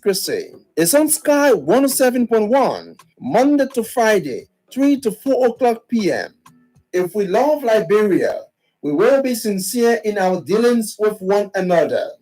secrecy. It's on Sky 107.1, Monday to Friday, 3 to 4 o'clock p.m. If we love Liberia, we will be sincere in our dealings with one another.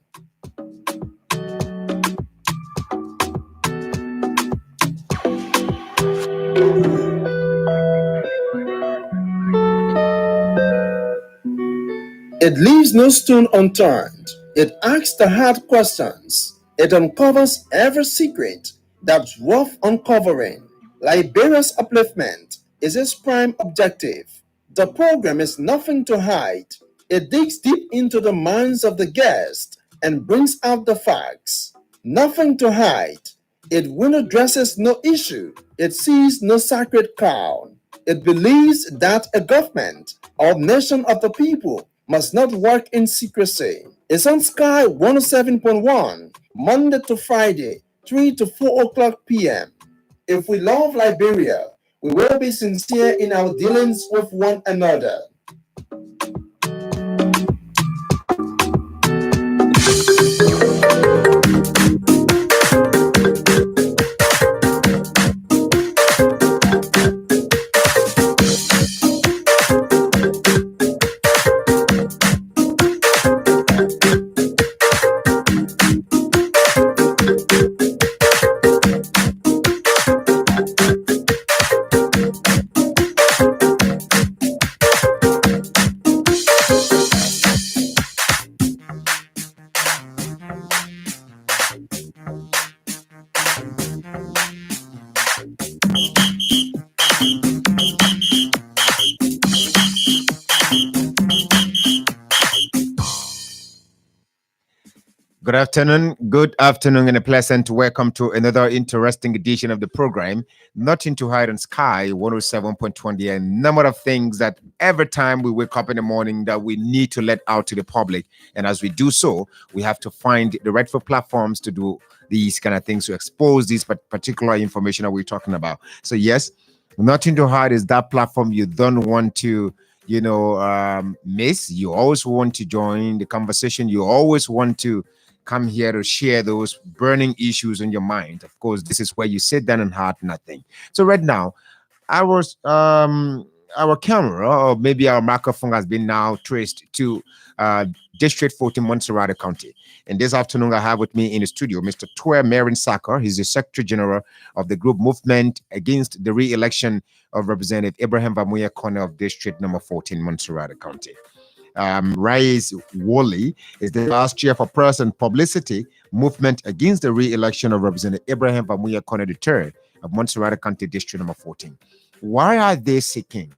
It leaves no stone unturned. It asks the hard questions. It uncovers every secret that's worth uncovering. Liberia's upliftment is its prime objective. The program is nothing to hide. It digs deep into the minds of the guest and brings out the facts. Nothing to hide. It window dresses no issue. It sees no sacred cow. It believes that a government or nation of the people must not work in secrecy. It's on Sky 107.1, Monday to Friday, 3 to 4 o'clock p.m. If we love Liberia, we will be sincere in our dealings with one another. Good afternoon, and a pleasant welcome to another interesting edition of the program, Nothing to Hide on Sky 107.20. A number of things that every time we wake up in the morning that we need to let out to the public. And as we do so, we have to find the rightful platforms to do these kind of things, to expose this particular information that we're talking about. So yes, Nothing to Hide is that platform you don't want to miss. You always want to join the conversation. You always want to come here to share those burning issues in your mind. Of course, this is where you sit down and heart nothing. So right now, our camera, or maybe our microphone, has been now traced to District 14, Montserrat County. And this afternoon, I have with me in the studio Mr. Twer Marin Saka. He's the Secretary General of the group Movement Against the Re-Election of Representative Abraham Vamuya Kone of District number 14, Montserrat County. Rais Wally is the last chair for press and publicity Movement Against the Re-Election of Representative Abraham Vamuya Kone III of Montserrat County District number 14. Why are they seeking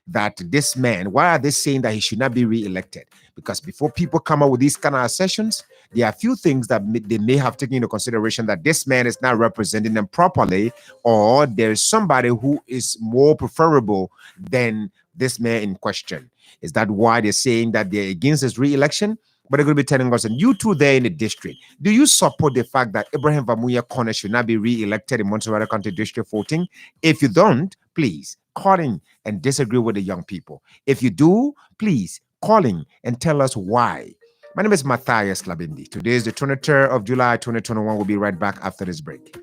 that this man, why are they saying that he should not be re-elected? Because before people come up with these kind of assertions, there are a few things that they may have taken into consideration, that this man is not representing them properly, or there's somebody who is more preferable than this man in question. Is that why they're saying that they're against his re-election? But they're going to be telling us, and you two there in the district, do you support the fact that Abraham Vamuya Kone should not be re-elected in Montserrat County District 14? If you don't, please call in and disagree with the young people. If you do, please call in and tell us why. My name is Matthias Labindi. Today is the 23rd of July, 2021. We'll be right back after this break.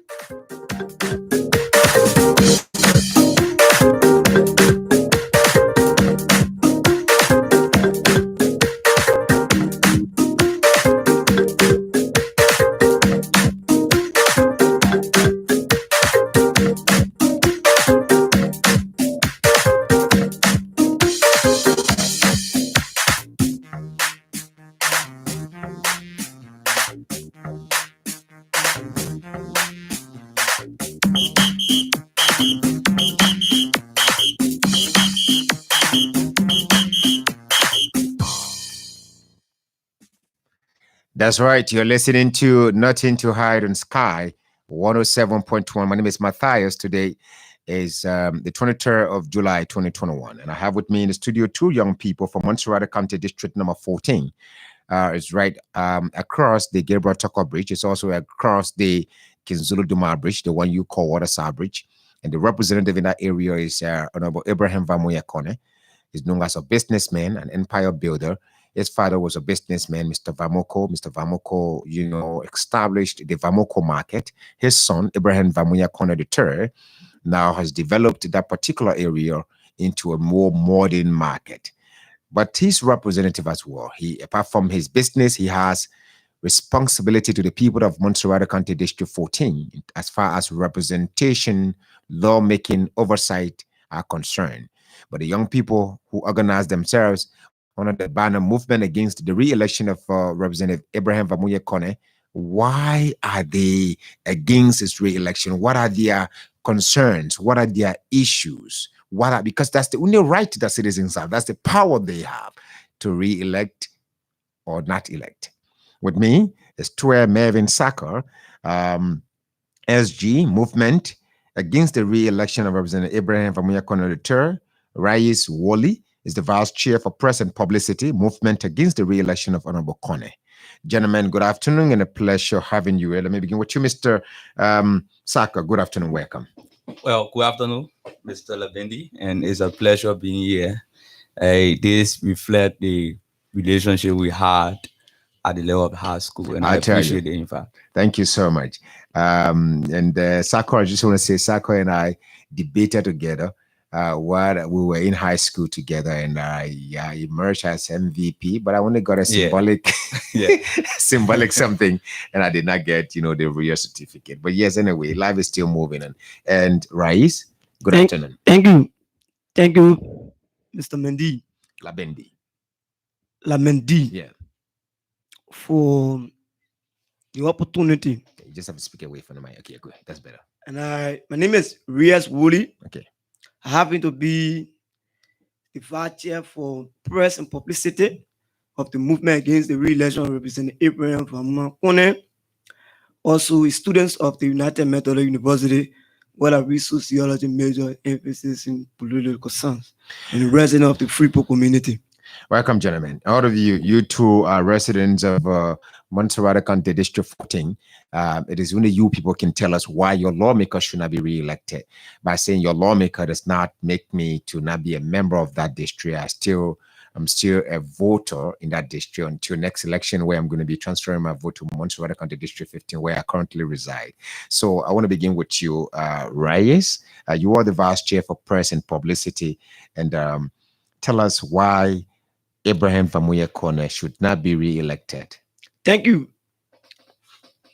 That's right. You're listening to Nothing to Hide on Sky 107.1. My name is Matthias. Today is the 23rd of July, 2021. And I have with me in the studio two young people from Montserrat County District number 14. It's right across the Gabriel Tucker Bridge. It's also across the Kinzulu Duma Bridge, the one you call Waterside Bridge. And the representative in that area is Honorable Abraham Vamuya Kone. He's known as a businessman, an empire builder, His father was a businessman, Mr. Vamoko. Mr. Vamoko, established the Vamoko market. His son, Ibrahim Vamuya Kone III, now has developed that particular area into a more modern market. But he's representative as well. He, apart from his business, he has responsibility to the people of Montserrat County District 14 as far as representation, lawmaking, oversight are concerned. But the young people who organize themselves under the banner movement against the re-election of Representative Ibrahim Vamuye Kone, why are they against his re-election? What are their concerns? What are their issues? Because that's the only right that citizens have. That's the power they have to re-elect or not elect. With me is Tue Mervin Sacker, SG Movement Against the Re-Election of Representative Ibrahim Vamuya Kone III. Rais Woli is the Vice Chair for Press and Publicity, Movement Against the Re-Election of Honorable Kone. Gentlemen, good afternoon and a pleasure having you here. Let me begin with you, Mr. Sacker. Good afternoon, welcome. Well, good afternoon, Mr. Labendi, and it's a pleasure being here. This reflects the relationship we had at the level of high school, and I appreciate it, in fact. Thank you so much. Sacker, I just want to say, Sacker and I debated together while we were in high school together, and I emerged as MVP, but I only got a symbolic, symbolic something, and I did not get, the real certificate. But yes, anyway, life is still moving on. And Rais, good afternoon. Thank you, Mr. Mendy. Lamendi. Yeah. For the opportunity. Okay, you just have to speak away from the mic. Okay, good. That's better. And my name is Rais Woli. Okay. I happen to be the Vice Chair for Press and Publicity of the Movement Against the Re-Election of Representative Ibrahim Vamuya Kone. Also, students of the United Methodist University, where I read sociology major, emphasis in political science, and resident of the Freeport community. Welcome, gentlemen. All of you two are residents of Montserrat County District 14. It is only you people can tell us why your lawmaker should not be re-elected. By saying your lawmaker does not make me to not be a member of that district. I'm still a voter in that district until next election, where I'm going to be transferring my vote to Montserrat County District 15, where I currently reside. So I want to begin with you, Rais. You are the Vice Chair for Press and Publicity, and tell us why Ibrahim Vamuya Kone should not be re-elected. Thank you.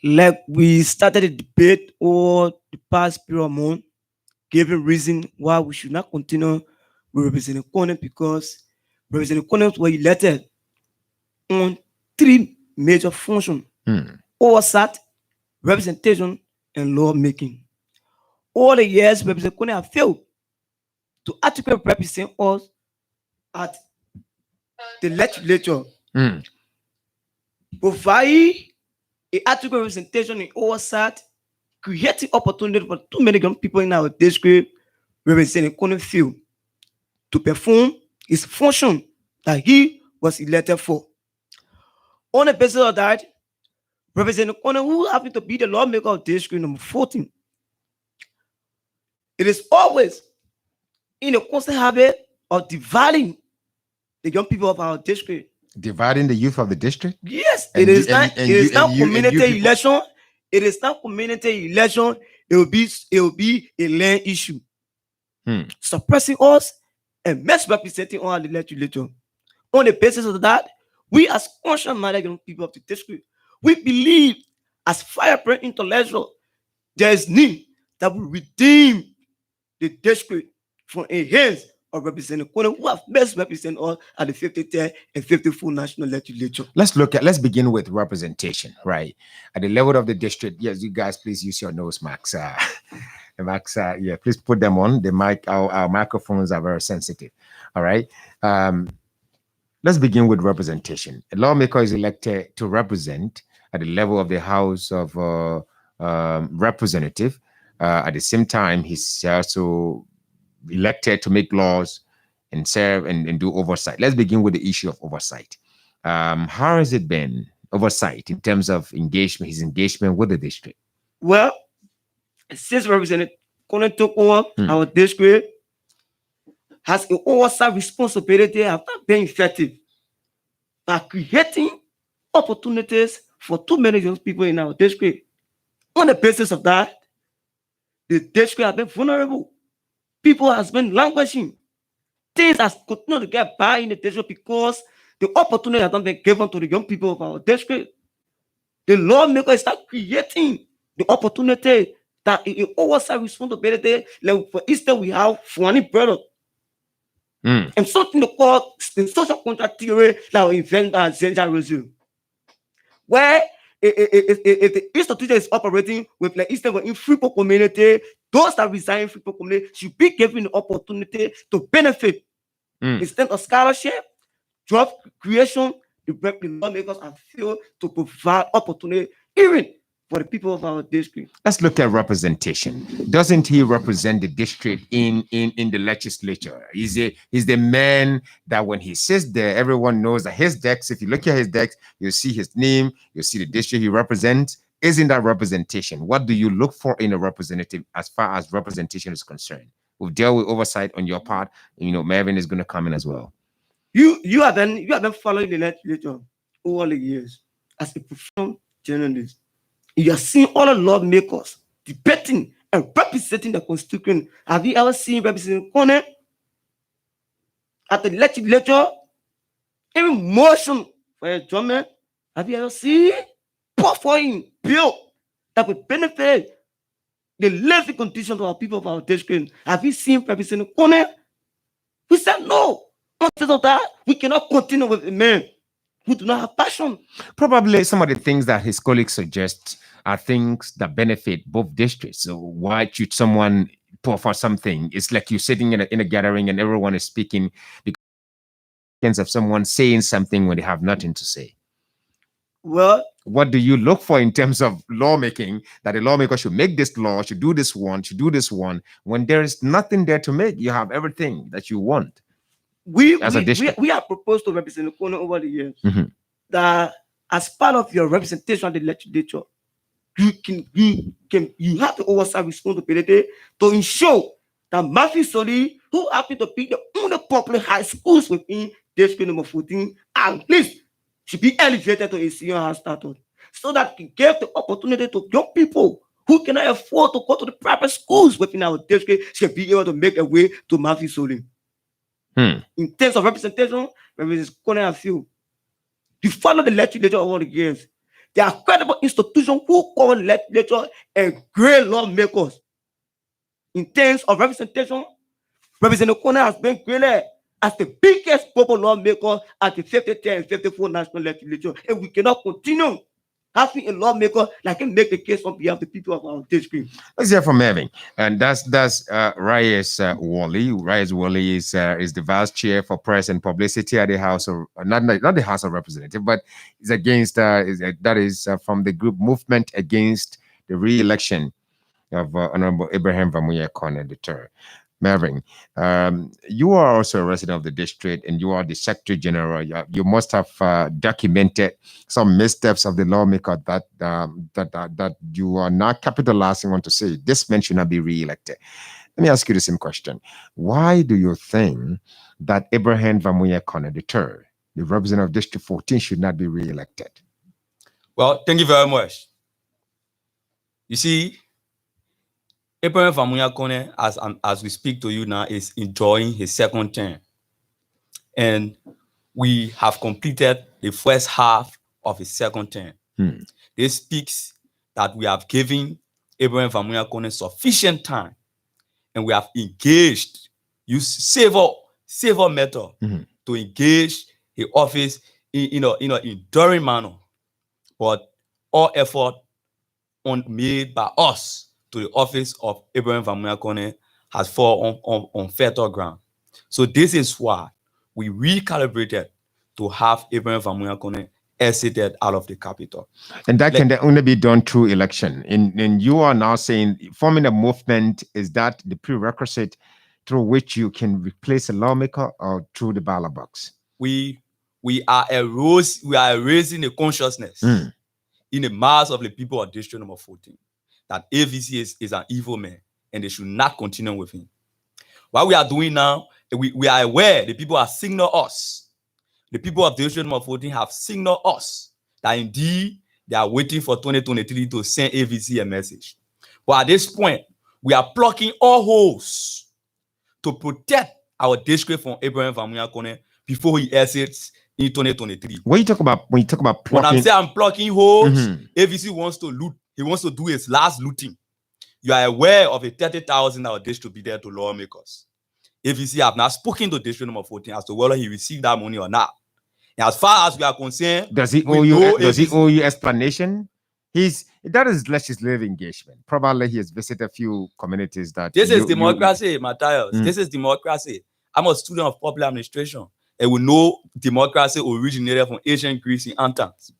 Like we started a debate over the past period of month, giving reason why we should not continue with Representative Kone, because Representative Kone was elected on 3 major functions: oversight, representation, and lawmaking. All the years Representative Kone have failed to adequately represent us at the legislature, provide an adequate representation in oversight, creating opportunity for too many young people in our district. Representative Kone failed to perform his function that he was elected for. On the basis of that, Representative Kone, who happened to be the lawmaker of district number 14, it is always in a constant habit of dividing the young people of our district. Dividing the youth of the district? Yes, it is not community election. It is not community election. It will be a land issue. Suppressing us and misrepresenting all the legislature. On the basis of that, we as conscious-minded young people of the district, we believe as firebrand intellectual, there is need that will redeem the district from a hands of Representative Kone, who have best represented us at the 53rd and 54th National Legislature. Let's begin with representation, right? At the level of the district, yes, you guys, please use your nose marks. The marks, yeah, please put them on. The mic, our microphones are very sensitive. All right. Let's begin with representation. A lawmaker is elected to represent at the level of the House of Representative. At the same time, he's also elected to make laws and serve and do oversight. Let's begin with the issue of oversight. How has it been, oversight, in terms of engagement, his engagement with the district? Well, since Representative Kone took over, our district has an oversight responsibility have not been effective. are creating opportunities for too many young people in our district. On the basis of that, the district has been vulnerable. People has been languishing. Things has continued to get by in the district because the opportunity has not been given to the young people of our district. The lawmakers start creating the opportunity that it always have responsibility. Like for instance, we have funny brother. And something they call the social contract theory that we invent as Zenja Resume. Where if the institution is operating with like instead of in Freeport community, those that reside in Freeport community should be given the opportunity to benefit. Instead of scholarship, job creation, the lawmakers are failed to provide opportunity even for the people of our district. Let's look at representation. Doesn't he represent the district in the legislature? He's the man that when he sits there, everyone knows that his decks, if you look at his decks, you'll see his name, you'll see the district he represents. Isn't that representation? What do you look for in a representative as far as representation is concerned? We'll deal with oversight on your part. You know, Marvin is going to come in as well. You have been following the legislature over the years as a professional journalist. You are seeing all the lawmakers debating and representing the constituent. Have you ever seen Representative Kone at the legislature? Even motion for adjournment? Have you ever seen performing bill that would benefit the living conditions of our people of our district? Have you seen Representative Kone? We said no. Instead of that, we cannot continue with a man who do not have passion. Probably some of the things that his colleagues suggest are things that benefit both districts. So why should someone pour for something? It's like you're sitting in a gathering and everyone is speaking because of someone saying something when they have nothing to say. Well, what do you look for in terms of lawmaking, that the lawmaker should make this law, should do this one, when there is nothing there to make? You have everything that you want. We have proposed to Representative Kone over the years that as part of your representation at the legislature, you have the oversight responsibility to ensure that Matthew Soli, who happened to be the only public high schools within district number 14, at least should be elevated to a senior high status, so that can give the opportunity to young people who cannot afford to go to the private schools within our district should be able to make a way to Matthew Soli. In terms of representation, Representative Kone and few. You follow the legislature over the years. There are credible institutions who call the legislature and great lawmakers. In terms of representation, Representative Kone has been graded as the biggest global lawmaker at the 53rd and 54th National Legislature. And we cannot continue having a lawmaker that can make the case on behalf of the people of our district. Let's hear from Mervin. And that's Reyes Wally. Reyes Wally is the vice chair for press and publicity at the House of not the House of Representatives, but is against from the group Movement Against the Re-election of Honorable Abraham Vamuye Kone III. Mervin, you are also a resident of the district and you are the Secretary General. You must have documented some missteps of the lawmaker that you are not capitalizing on to say this man should not be re-elected. Let me ask you the same question. Why do you think that Abraham Vamuye Kone III, the representative of District 14, should not be re-elected? Well, thank you very much. You see, Abraham Vamuye Kone, as we speak to you now, is enjoying his second term. And we have completed the first half of his second term. This speaks that we have given Abraham Vamuye Kone sufficient time, and we have engaged, use safer method to engage the office in enduring manner. But all effort made by us to the office of Abraham Vamuye Kone has fallen on fertile ground. So this is why we recalibrated to have Abraham Vamuye Kone exited out of the capital. And that can only be done through election. And you are now saying forming a movement, is that the prerequisite through which you can replace a lawmaker, or through the ballot box? We are raising the consciousness in the mass of the people of District number 14 that AVC is an evil man and they should not continue with him. What we are doing now, we are aware the people are signaling us. the people of the district number 14 have signaled us that indeed they are waiting for 2023 to send AVC a message. But at this point, we are plucking all holes to protect our district from Abraham Vamuya Kone before he exits in 2023. When you talk about plucking, when I'm saying I'm plucking holes, AVC wants to loot. He wants to do his last looting. You are aware of a 30,000 our district to be there to lawmakers. AVC have not spoken to district number 14 as to whether he received that money or not. And as far as we are concerned, does he owe you explanation? That is legislative engagement. Probably he has visited a few communities that this is democracy, Matthias. This is democracy. I'm a student of public administration, and we know democracy originated from ancient Greece in Athens.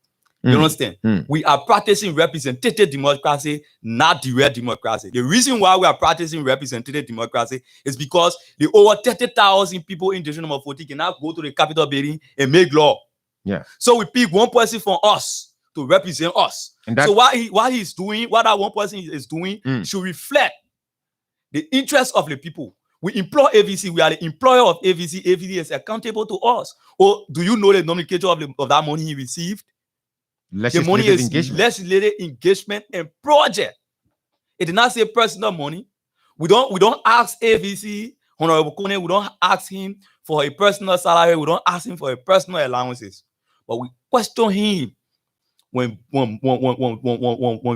You understand? We are practicing representative democracy, not direct democracy. The reason why we are practicing representative democracy is because the over 30,000 people in district number 40 cannot go to the Capitol building and make law. Yeah. So we pick one person from us to represent us. And so what that one person is doing should reflect the interests of the people. We employ AVC. We are the employer of AVC. AVC is accountable to us. Or do you know the nomenclature of that money he received? The money is legislative engagement and project. It did not say personal money. We don't ask AVC, Honorable Kone, we don't ask him for a personal salary. We don't ask him for a personal allowances. But we question him when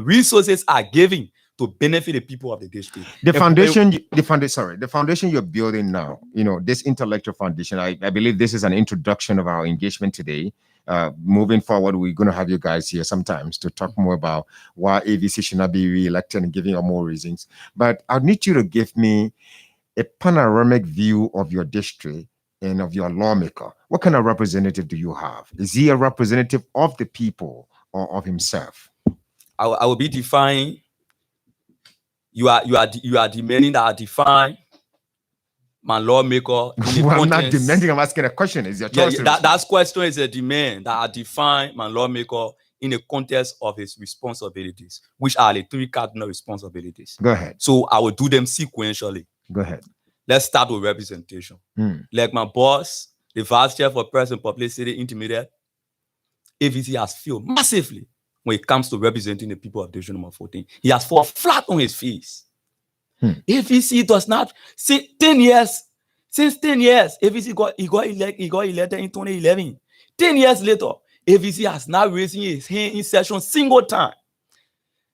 resources are given to benefit the people of the district. The foundation you're building now, this intellectual foundation, I believe this is an introduction of our engagement today. Moving forward, we're going to have you guys here sometimes to talk more about why AVC should not be re-elected and giving you more reasons. But I need you to give me a panoramic view of your district and of your lawmaker. What kind of representative do you have? Is he a representative of the people or of himself? I will be defined. You are demanding that I define my lawmaker. I'm not demanding, I'm asking a question. Is your choice? That question is a demand that I define my lawmaker in the context of his responsibilities, which are the 3 cardinal responsibilities. Go ahead. So I will do them sequentially. Go ahead. Let's start with representation. Like my boss, the vice chair for press and publicity intermediate, AVC has failed massively when it comes to representing the people of district number 14. He has fallen flat on his face. AVC does not since 10 years. AVC got elected in 2011. 10 years later, AVC has not raising his hand in session single time.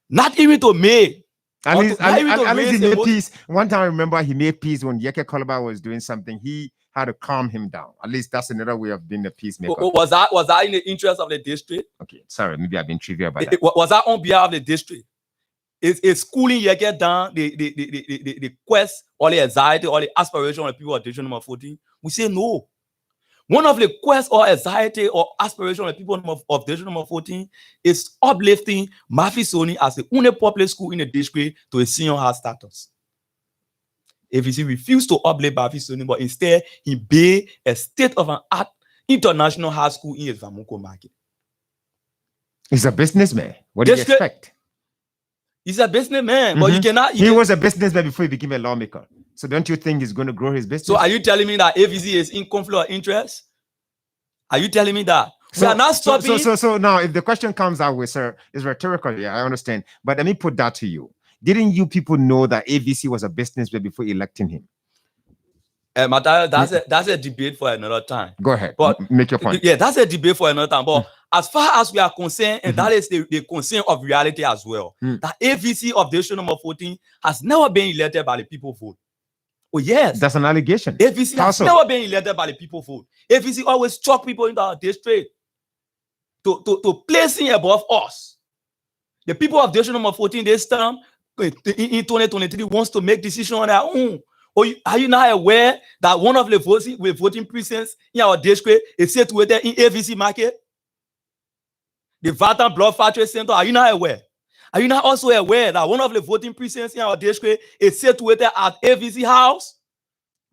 Not even to May. At least he made peace. One time I remember he made peace when Yeke Koloba was doing something. He had to calm him down. At least that's another way of being a peacemaker. Was that in the interest of the district? Okay, sorry, maybe I've been trivial about that. Was that on behalf of the district? Is schooling Yeke down the quest or the anxiety or the aspiration of the people of district number 14? We say no. One of the quest or anxiety or aspiration of the people of district number 14 is uplifting Mafisoni as the only public school in the district to a senior high status. AVC refused to uplift Mafisoni, but instead he built a state-of-the-art international high school in his Vamuko market. He's a businessman. What do you expect? He's a businessman, but you cannot. He was a businessman before he became a lawmaker. So don't you think he's going to grow his business? So are you telling me that AVC is in conflict of interest? Are you telling me that? We are not stopping. So now, if the question comes out with, sir, it's rhetorical. Yeah, I understand. But let me put that to you. Didn't you people know that AVC was a businessman before electing him? Matthias, that's a debate for another time. Go ahead. But make your point. Yeah, that's a debate for another time. But as far as we are concerned, and that is the concern of reality as well, that AVC of district number 14 has never been elected by the people vote. Oh, yes. That's an allegation. AVC has never been elected by the people vote. AVC always chuck people into our district to placing above us. The people of district number 14 this time in 2023 wants to make decisions on their own. Or are you not aware that one of the voting precincts in our district is situated in AVC market? The Vatan Blood Factory Center, are you not aware? Are you not also aware that one of the voting precincts in our district is situated at AVC House?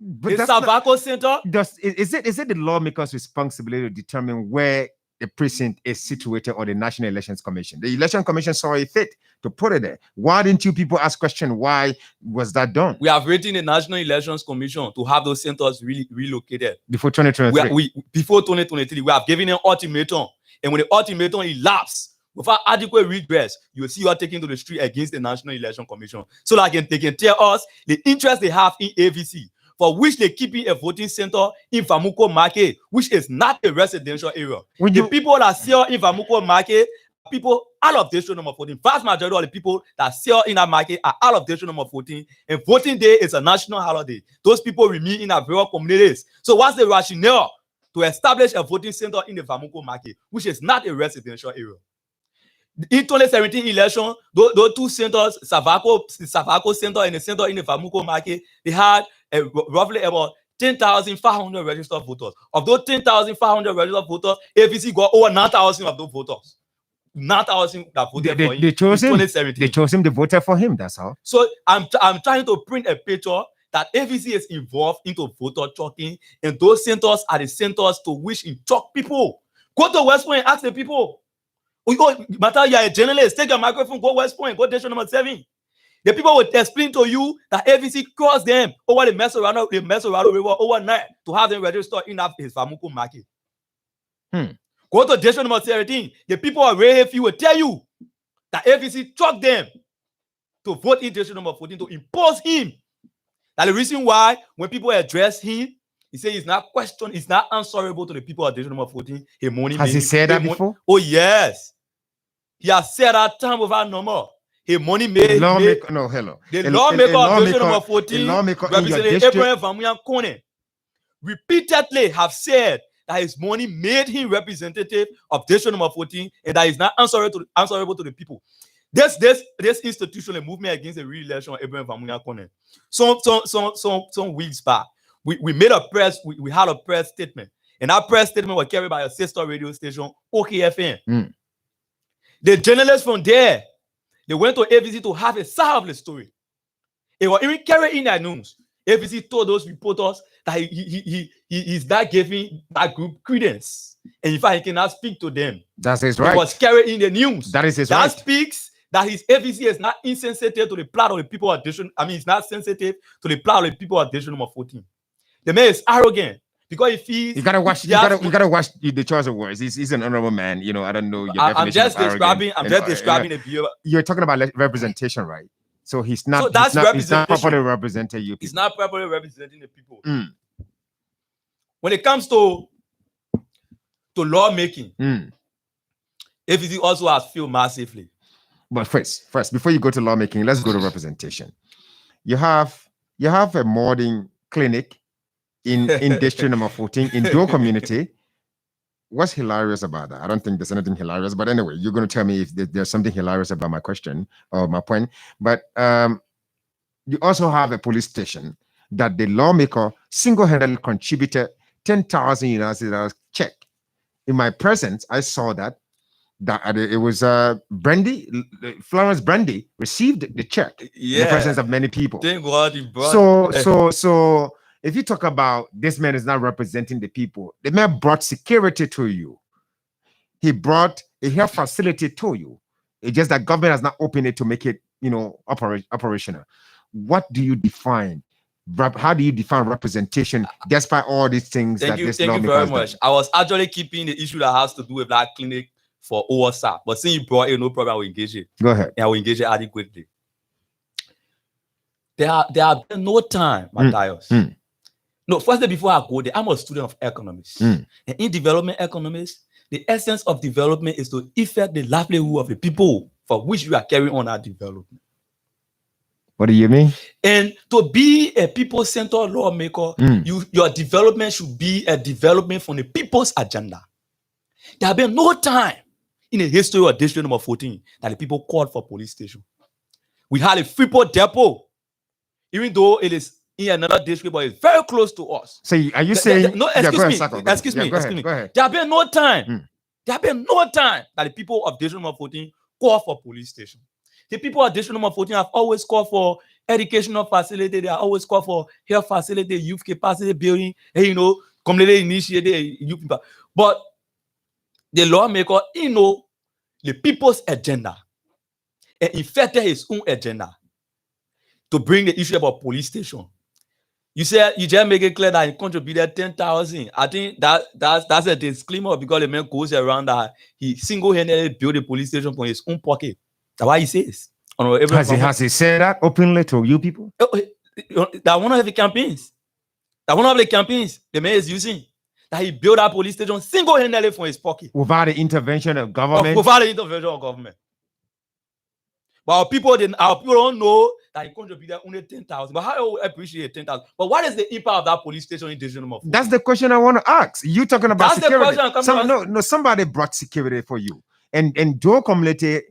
But the Savako Center? Is it the lawmaker's responsibility to determine where the precinct is situated on the National Elections Commission. The Election Commission saw it fit to put it there. Why didn't you people ask question? Why was that done? We have written the National Elections Commission to have those centers relocated before 2023. Before 2023, we have given an ultimatum, and when the ultimatum elapsed without adequate redress, you will see you are taken to the street against the National Election Commission, so that they can tell us the interest they have in AVC, for which they keeping a voting center in Vamuko Market, which is not a residential area. The people that sell in Vamuko Market, people out of district number 14. Vast majority of the people that sell in that market are out of district number 14, and voting day is a national holiday. Those people remain in our various communities. So what's the rationale to establish a voting center in the Vamuko Market, which is not a residential area? In 2017 election, those two centers, Savako Center and the center in the Vamuko Market, they had roughly about 10,500 registered voters. Of those 10,500 registered voters, AVC got over 9,000 of those voters. 9,000 that voted for him. They chose him. They chose him. They voted for him. That's all. So I'm trying to print a picture that AVC is involved into voter chalking, and those centers are the centers to which it chalk people. Go to West Point and ask the people. Matter you're a journalist, take your microphone, go West Point, go district number 7. The people will explain to you that AVC crossed them over the Mesorado River overnight to have them registered in his Vamuko Market. Go to district number 17. The people of Rehefi will tell you that AVC trucked them to vote in district number 14 to impose him. That's the reason why when people address him, he says he's not questioned, he's not answerable to the people of district number 14. Has he said that before? Oh, yes. He has said that time without number. His money made. No, hello. The lawmaker of district number 14, Representative Abraham Vamuyan Kone, repeatedly have said that his money made him representative of district number 14, and that he's not answerable to the people. This institutional movement against the re-election of Abraham Vamuyan Kone. Some weeks back, we made a press. We had a press statement, and our press statement was carried by a sister radio station, OKFM. The journalists from there, they went to AVC to have a side of the story. They were even carrying in their news. AVC told those reporters that he is not giving that group credence, and in fact, he cannot speak to them. That's his right. He was carrying in the news. That is his right. That speaks that his AVC is not insensitive to the plight of the people of district. I mean, it's not sensitive to the plight of the people of district number 14. The man is arrogant because if he, you gotta watch. You gotta watch the choice of words. He's an honorable man. You know, I don't know your definition. I'm just describing the view. You're talking about representation, right? So he's not. So that's he's not properly representing you. He's not properly representing the people. When it comes to lawmaking, AVC also has failed massively. But first, before you go to lawmaking, let's go to representation. You have a morning clinic in district number 14 in Dole community. What's hilarious about that? I don't think there's anything hilarious, but anyway, you're going to tell me if there's something hilarious about my question or my point. But you also have a police station that the lawmaker single-handedly contributed 10,000 United States check. In my presence, I saw that it was Florence Brandy received the check in the presence of many people. Thank God he brought. So if you talk about this man is not representing the people, the man brought security to you. He brought a health facility to you. It's just that government has not opened it to make it, operational. What do you define? How do you define representation despite all these things? Thank you very much. I was actually keeping the issue that has to do with that clinic for OSA, but since you brought it, no problem, I will engage it. Go ahead. And I will engage it adequately. There have been no time, Matthias. No, first before I go there, I'm a student of economics. And in development economics, the essence of development is to affect the livelihood of the people for which you are carrying on our development. What do you mean? And to be a people-centered lawmaker, your development should be a development from the people's agenda. There have been no time in the history of district number 14 that the people called for police station. We had a Freeport depot, even though it is in another district, but it's very close to us. So are you saying? No, excuse me. Go ahead. There have been no time. There have been no time that the people of district number 14 call for police station. The people of district number 14 have always called for educational facility. They have always called for health facility, youth capacity building, community initiated youth people. But the lawmaker, the people's agenda and infected his own agenda to bring the issue about police station. You said you just make it clear that he contributed 10,000. I think that's a disclaimer because the man goes around that he single-handedly built a police station from his own pocket. That's why he says. Has he said that openly to you people? That one of the campaigns. That one of the campaigns the man is using. That he built that police station single-handedly from his pocket. Without the intervention of government? Without the intervention of government. But our people don't know that he contributed only 10,000. But how do we appreciate 10,000? But what is the impact of that police station in District Number 4? That's the question I want to ask. You talking about That's security? The question somebody brought security for you, and Joe community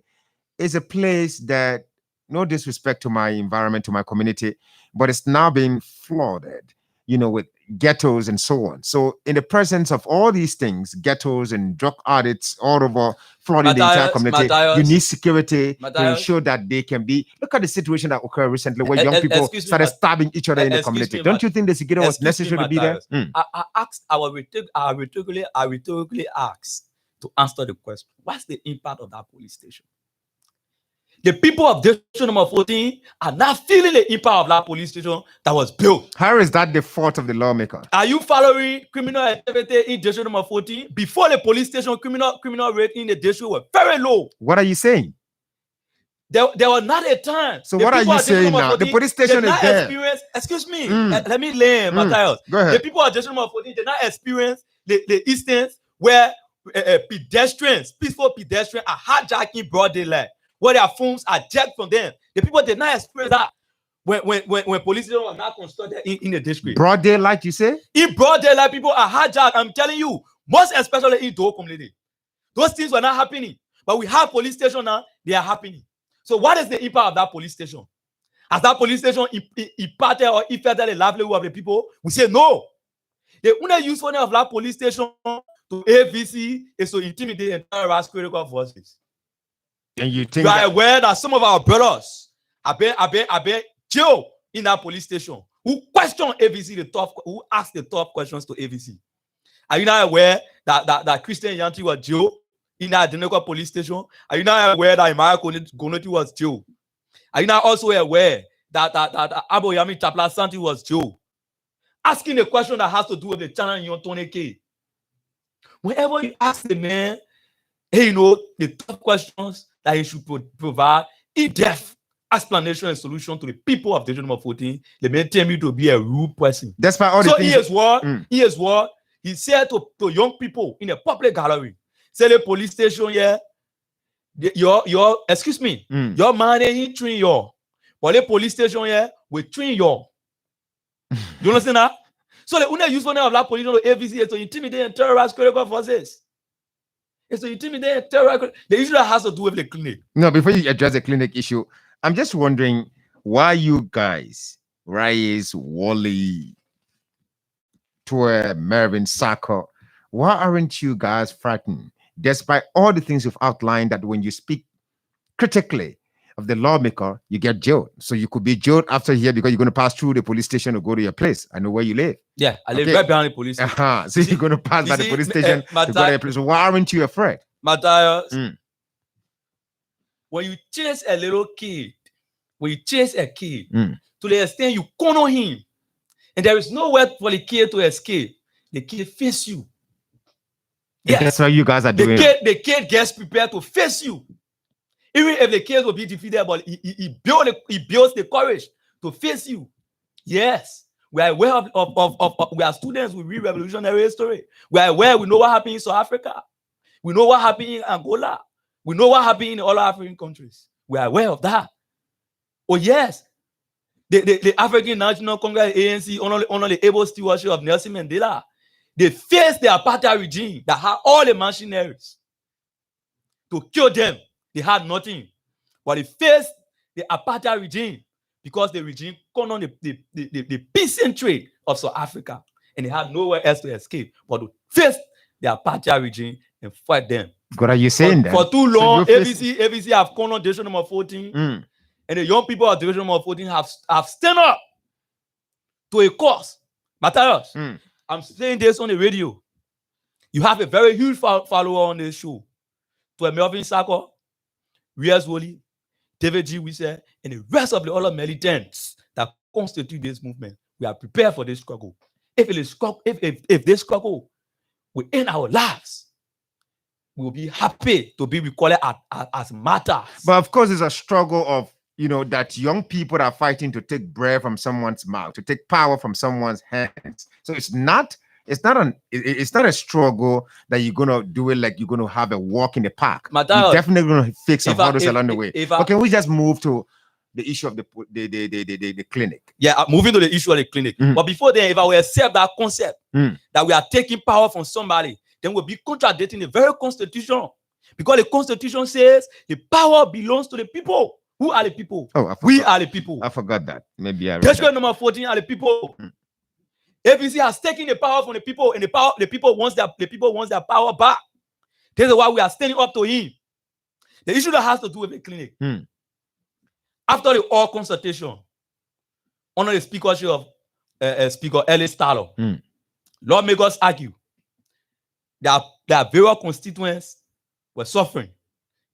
is a place that, no disrespect to my environment, to my community, but it's now being flooded, with ghettos and so on. So in the presence of all these things, ghettos and drug addicts all over flooding the entire community, you need security to ensure that they can be. Look at the situation that occurred recently where young people started stabbing each other in the community. Don't you think the security was necessary to be there? I rhetorically asked to answer the question, what's the impact of that police station? The people of District Number 14 are not feeling the impact of that police station that was built. How is that the fault of the lawmaker? Are you following criminal activity in District Number 14? Before the police station, criminal rate in the district were very low. What are you saying? There was not a time. So what are you saying now? 14, the police station is there. Excuse me. Let me learn, Matthias. Go ahead. The people of District Number 14 did not experience the instance where peaceful pedestrians are hijacking broad daylight, where their phones are jacked from them. The people did not experience that when police were not constructed in the district. Broad daylight, you say? In broad daylight, people are hijacked. I'm telling you, most especially in Dole community. Those things were not happening. But we have police station now, they are happening. So what is the impact of that police station? Has that police station impacted or affected the livelihood of the people? We say no. The only usefulness of that police station to AVC is to intimidate and terrorize critical forces. And you think you are aware that some of our brothers have been jailed in that police station who question AVC who ask the tough questions to AVC. Are you not aware that Christian Yanti was jailed in that Identical police station? Are you not aware that Imaya Gonoti was jailed? Are you not also aware that Aboyami Tapla Santi was jailed? Asking a question that has to do with the channel in your Tony K. Whenever you ask the man, the tough questions that he should provide in-depth explanation and solution to the people of District Number 14, they may tell me to be a rude person. That's why all the things. Here's what he said to young people in a public gallery. Say the police station here, your excuse me, your man ain't train your, but the police station here will train your. You understand that? So the only usefulness of that police station AVC is to intimidate and terrorize critical forces. It's to intimidate and terrorize. The issue that has to do with the clinic. No, before you address the clinic issue, I'm just wondering why you guys, Reyes, Wally, Tour, Mervyn, Saka, why aren't you guys frightened? Despite all the things you've outlined, that when you speak critically of the lawmaker, you get jailed. So you could be jailed after here because you're going to pass through the police station or go to your place. I know where you live. Yeah, I live right behind the police station. So you're going to pass by the police station to go to your place. So why aren't you afraid? Matthias, when you chase a little kid, to the extent you corner him, and there is nowhere for the kid to escape, the kid face you. Yes. That's what you guys are doing. The kid gets prepared to face you. Even if the kid will be defeated, but he builds the courage to face you. Yes. We are aware of we are students, we read revolutionary history. We are aware, we know what happened in South Africa. We know what happened in Angola. We know what happened in all African countries. We are aware of that. Oh, yes. The African National Congress, ANC, under the able stewardship of Nelson Mandela, they faced the apartheid regime that had all the machineries to kill them. They had nothing. But they faced the apartheid regime because the regime cornered the peace and trade of South Africa. And they had nowhere else to escape but to face the apartheid regime and fight them. What are you saying then? For too long, AVC have cornered District Number 14. And the young people of Division Number 14 have stand up to a cause. Matthias, I'm saying this on the radio. You have a very huge follower on this show. To Melvin Sako, Riaz Woli, David G. Wisse, and the rest of the other militants that constitute this movement. We are prepared for this struggle. If this struggle will end our lives, we will be happy to be recorded as martyrs. But of course, it's a struggle of, that young people are fighting to take bread from someone's mouth, to take power from someone's hands. So it's not a struggle that you're gonna do it like you're gonna have a walk in the park. You're definitely gonna fix some hurdles along the way. But can we just move to the issue of the clinic? Yeah, moving to the issue of the clinic. But before then, if I will accept that concept that we are taking power from somebody, then we'll be contradicting the very constitution. Because the constitution says the power belongs to the people. Who are the people? We are the people. I forgot that. Maybe I read District number 14 are the people. APC has taken the power from the people, and the people wants their power back. This is why we are standing up to him. The issue that has to do with the clinic. After the all consultation, under the speakership of Speaker Ellis Stallo, lawmakers argue that various constituents were suffering,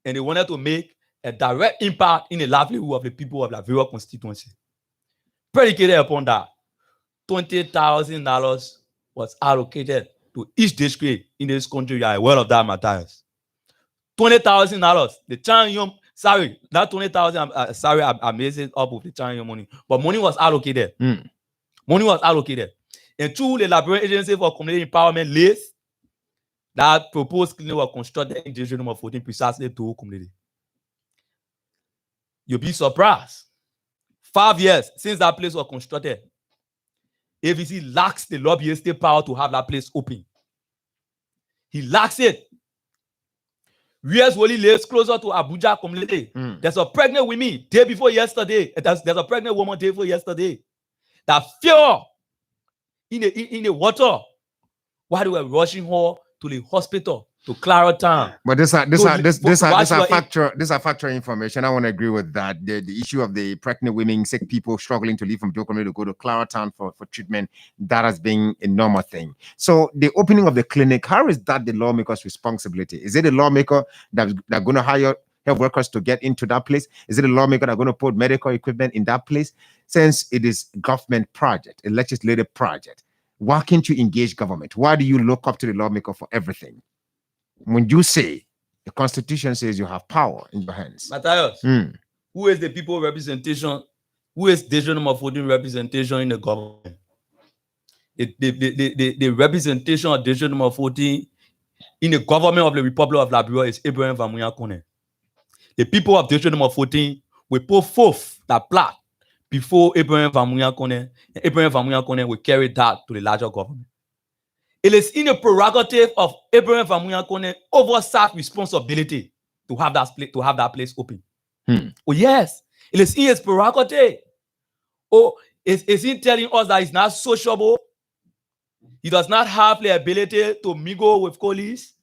and they wanted to make a direct impact in the livelihood of the people of the various constituency. Predicated upon that, $20,000 was allocated to each district in this country. You are aware of that, Matthias. $20,000. The Chanyom, sorry, not 20,000. Sorry, I'm messing up with the Chanyom money, but money was allocated. Money was allocated, and through the Liberian Agency for Community Empowerment list, that proposed clinic was constructed in district number 14 precisely to community. You'll be surprised. 5 years since that place was constructed, AVC lacks the lobbyistic power to have that place open. He lacks it. Riaz Woli lives closer to Abuja community. There's a pregnant woman day before yesterday. There's a pregnant woman day before yesterday that fell in the water while they were rushing her to the hospital, to Claratown. But this are factual information. I want to agree with that. The issue of the pregnant women, sick people struggling to leave from Dokomere to go to Claratown for treatment, that has been a normal thing. So the opening of the clinic, how is that the lawmaker's responsibility? Is it the lawmaker that's going to hire health workers to get into that place? Is it a lawmaker that's going to put medical equipment in that place? Since it is a government project, a legislative project, why can't you engage government? Why do you look up to the lawmaker for everything? When you say the Constitution says you have power in your hands. Matthias, who is the people representation? Who is district number 14 representation in the government? The representation of district number 14 in the government of the Republic of Liberia is Abraham Vamuya Kone. The people of district number 14 will put forth that plot before Abraham Vamuya Kone, and Abraham Vamuya Kone will carry that to the larger government. It is in the prerogative of Abraham Vamuya Kone oversight responsibility to have that place open. Oh yes, it is in his prerogative. Oh, is he telling us that he's not sociable? He does not have the ability to mingle with colleagues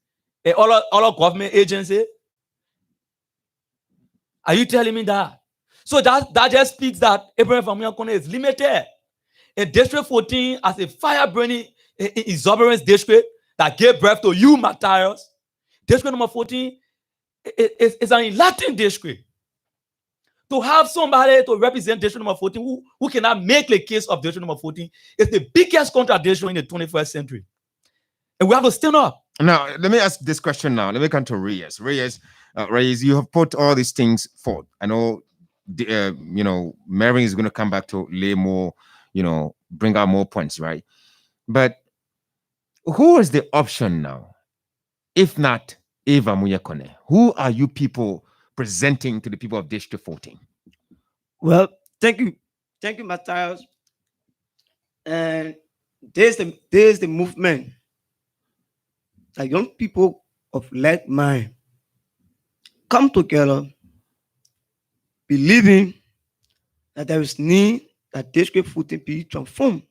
and other government agencies? Are you telling me that? So that just speaks that Abraham Vamuya Kone is limited. In District 14, as a fire-burning exuberance district that gave birth to you, Matthias, District number 14 is an enlightening district. To have somebody to represent District number 14 who cannot make the case of District number 14 is the biggest contradiction in the 21st century. And we have to stand up. Now, let me ask this question now. Let me come to Reyes. Reyes, you have put all these things forth. I know, Mary is going to come back to lay more, bring out more points, right? But who is the option now, if not Eva Muyakone? Who are you people presenting to the people of District 14? Well, thank you, Matthias. And there's the movement that young people of like mind come together, believing that there is need that District 14 be transformed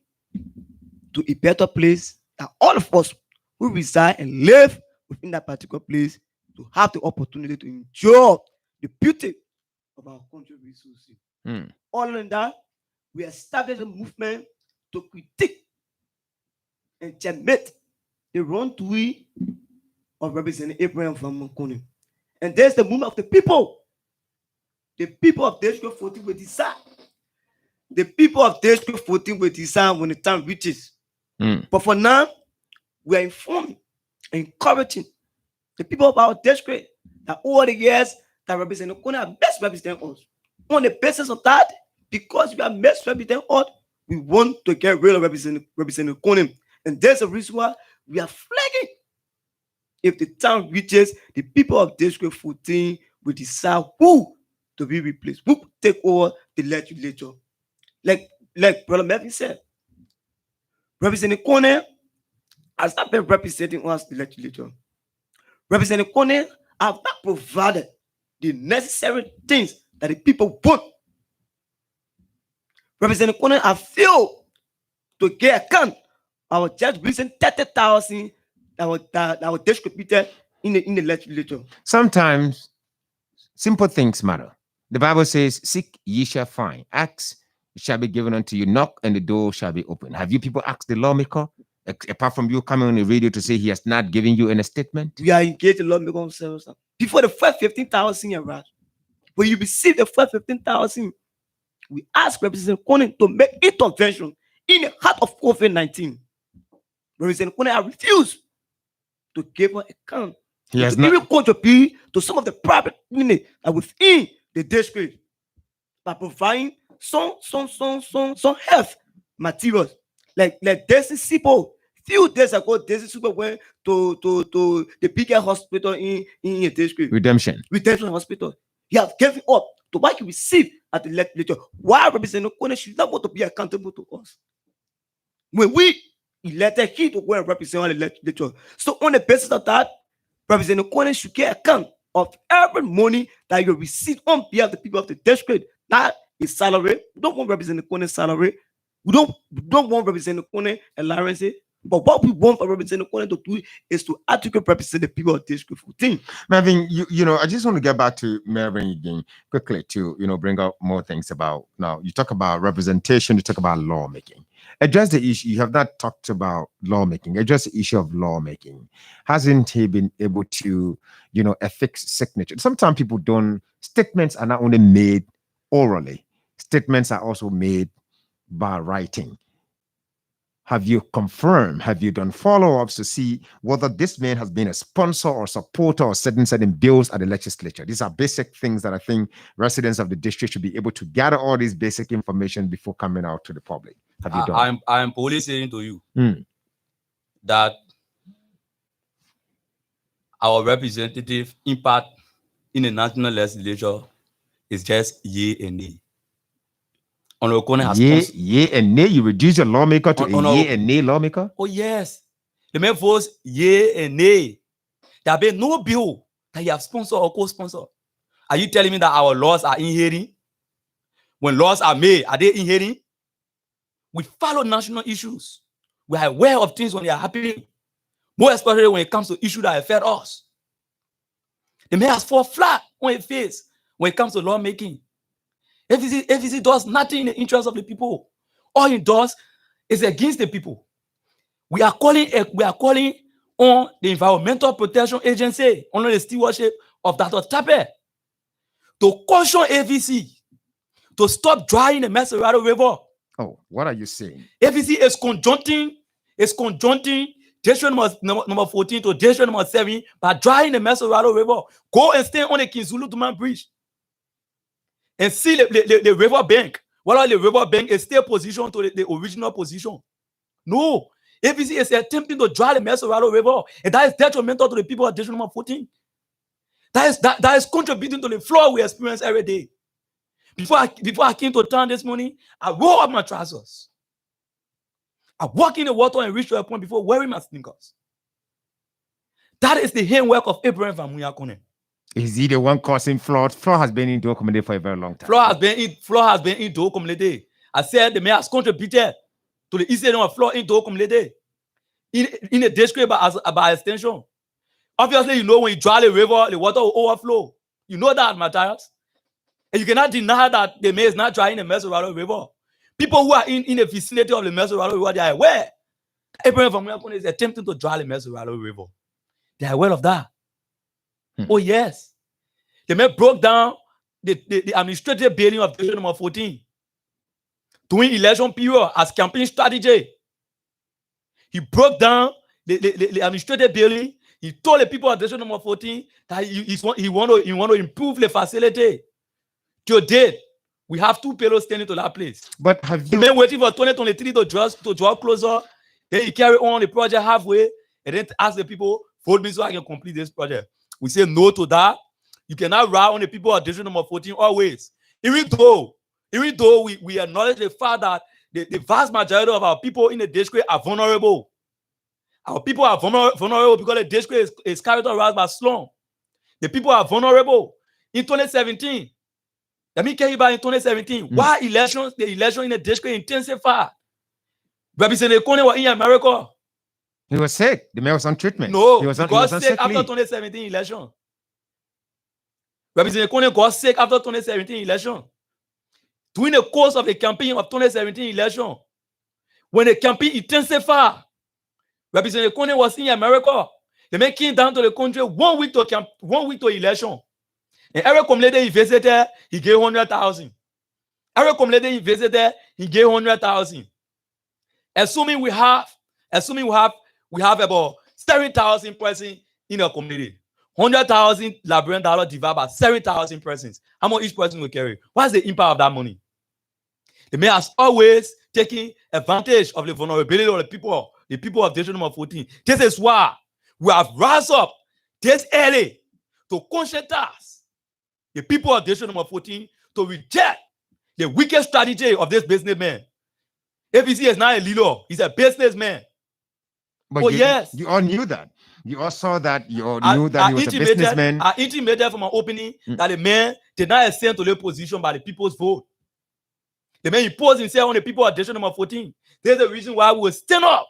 to a better place, that all of us who reside and live within that particular place to have the opportunity to enjoy the beauty of our country resources. All in that, we established a movement to critique and germinate the wrongdoing of Representative Abraham Van Makonnen. And there's the movement of the people. The people of District 14 will decide. The people of District 14 will decide when the time reaches. But for now, we are informing, encouraging the people of our district that all the years that Representative Kone have best represent us. On the basis of that, because we are best represent us, we want to get rid of Representative Kone. And there's a reason why we are flagging. If the time reaches, the people of District 14 will decide who to be replaced, who will take over the legislature. Like Brother Melvin said, Representative Kone has not been representing us in the legislature. Representative Kone have not provided the necessary things that the people want. Representative Kone have failed to get account our just recent 30,000 our distributed in the legislature. Sometimes simple things matter. The Bible says, "Seek, ye shall find; ask, it shall be given unto you; knock, and the door shall be opened." Have you people asked the lawmaker, apart from you coming on the radio to say he has not given you any statement? We are engaged in lawmaker themselves. Before the first 15,000 arrived, when you receive the first 15,000, we ask Representative Kone to make intervention in the heart of COVID-19. Representative Kone has refused to give an account. He has not even contribute to some of the private units within the district by providing some health materials. Like Desi Sipo, few days ago, Desi Sipo went to the biggest hospital in the district. Redemption Hospital. He has given up to what he received at the legislature. Why Representative Kone should not want to be accountable to us? When we elected him to go and represent the legislature. So on the basis of that, Representative Kone should get account of every money that you receive on behalf of the people of the district. Not his salary. We don't want Representative Kone's salary. We don't want Representative Kone allowance. But what we want for Representative Kone to do is to adequately represent the people of District 14. Melvin, you know, I just want to get back to Melvin again quickly to, bring up more things about, now you talk about representation, you talk about lawmaking. Address the issue. You have not talked about lawmaking. Address the issue of lawmaking. Hasn't he been able to, affix signature? Sometimes people don't, statements are not only made orally, statements are also made by writing. Have you confirmed, have you done follow-ups to see whether this man has been a sponsor or supporter or certain bills at the legislature? These are basic things that I think residents of the district should be able to gather all this basic information before coming out to the public. Have you done? I'm only saying to you that our representative impact in the national legislature is just yea and nay. Yea and nay. You reduce your lawmaker to a yea and nay lawmaker? Oh, yes. The man votes yea and nay. There have been no bill that you have sponsored or co-sponsored. Are you telling me that our laws are inhering? When laws are made, are they inhering? We follow national issues. We are aware of things when they are happening. More especially when it comes to issues that affect us. The man has fallen flat on his face when it comes to lawmaking. FEC does nothing in the interest of the people. All it does is against the people. We are calling on the Environmental Protection Agency, under the stewardship of Dr. Tape, to caution FEC to stop drying the Mesurado River. Oh, what are you saying? FEC is conjuncting district number 14 to district number 7 by drying the Mesurado River. Go and stay on the Kinzulu Duman Bridge and see the river bank. While the river bank is still positioned to the original position. No, FEC is attempting to dry the Mesurado River, and that is detrimental to the people of district number 14. That is contributing to the flood we experience every day. Before I came to town this morning, I rolled up my trousers. I walked in the water and reached to a point before wearing my sneakers. That is the handwork of Abraham Van Makonnen. Is he the one causing flood? Flood has been in Doo community for a very long time. Flood has been in Doo community. I said the mayor has contributed to the incident of flood in Doo community. In the district by extension. Obviously, when you dry the river, the water will overflow. You know that, Matthias. And you cannot deny that the mayor is not drying the Mesurado River. People who are in the vicinity of the Mesurado River, they are aware Abraham Vamuya Kone is attempting to draw the Mesuralo River. They are aware of that. Oh, yes. The man broke down the administrative building of District number 14 during election period as campaign strategy. He broke down the administrative building. He told the people of District number 14 that he want to improve the facility. To date, we have 2 payloads standing to that place. But have you been waiting for 2023 to draw closer? Then he carry on the project halfway and then ask the people, vote me so I can complete this project. We say no to that. You cannot rely on the people of District number 14 always. Even though we acknowledge the fact that the vast majority of our people in the district are vulnerable. Our people are vulnerable because the district is characterized by slum. The people are vulnerable. In 2017, let me tell you about in 2017, why the election in the district intensified. Representative Kone was in America. He was sick. The man was on treatment. No, he was on sick after 2017 election. Representative Kone got sick after 2017 election. During the course of the campaign of 2017 election, when the campaign intensified, Representative Kone was in America. The man came down to the country 1 week to election. And every community he visited, he gave 100,000. Every community he visited, he gave 100,000. Assuming we have about 7,000 persons in our community. 100,000 Liberian dollar divided by 7,000 persons. How much each person will carry? What's the impact of that money? The man has always taken advantage of the vulnerability of the people of District number 14. This is why we have rise up this early to conscientize the people of District number 14 to reject the wicked strategy of this businessman. ABC is not a leader, he's a businessman. But yes. You all knew that. You all saw that. You all knew that he was a businessman. I intimated from my opening that the man did not ascend to the position by the people's vote. The man imposed himself on the people of District number 14. There's the reason why we will stand up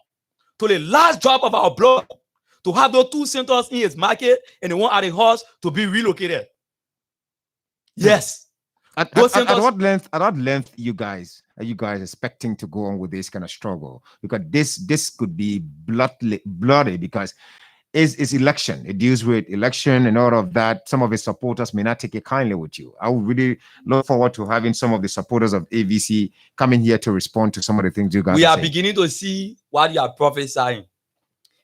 to the last drop of our blood to have those 2 centers in his market and the one at the horse to be relocated. Yes. At what length you guys are expecting to go on with this kind of struggle? Because this could be bloody because it's election. It deals with election and all of that. Some of his supporters may not take it kindly with you. I would really look forward to having some of the supporters of AVC coming here to respond to some of the things you guys are beginning to see what you are prophesying.